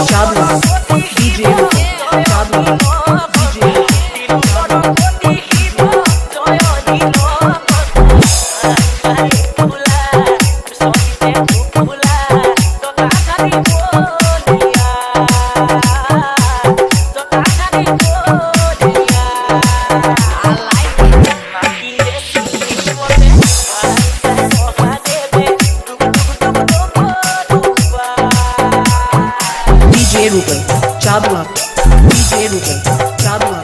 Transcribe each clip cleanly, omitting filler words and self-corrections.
Chabla, DJ Rupen, Chabla, DJ Rupen, Chabla.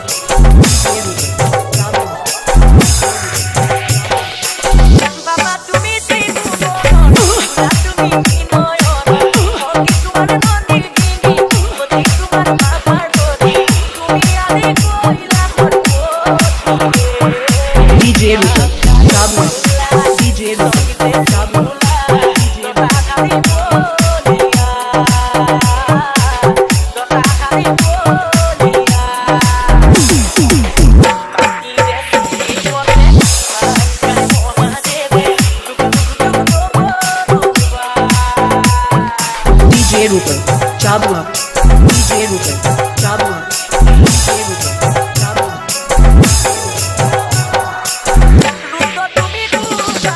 Baba tumi tibu bono, tumi kinoyo, hoki tumar noni bini, hoti tumar mapar bodi, tumi ade koila horko. DJ Rupen, Chabla, DJ Rupen, Chabla, DJ Rupen. DJ Rupen, Chabla, DJ Rupen, Chabla, DJ Rupen, Chabla. Ruto tumi dupa,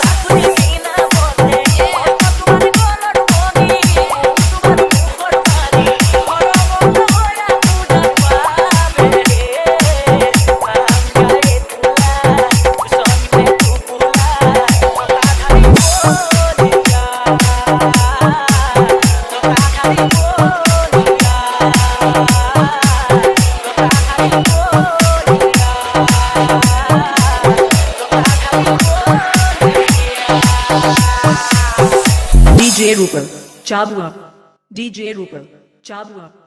aku dimina bote, tumare color boni, tumare mujhor mari, ora ora puja paave, pangaye tula, songe tu pula, patari boliya. DJ Rupen, Chabla, DJ Rupen, Chabla.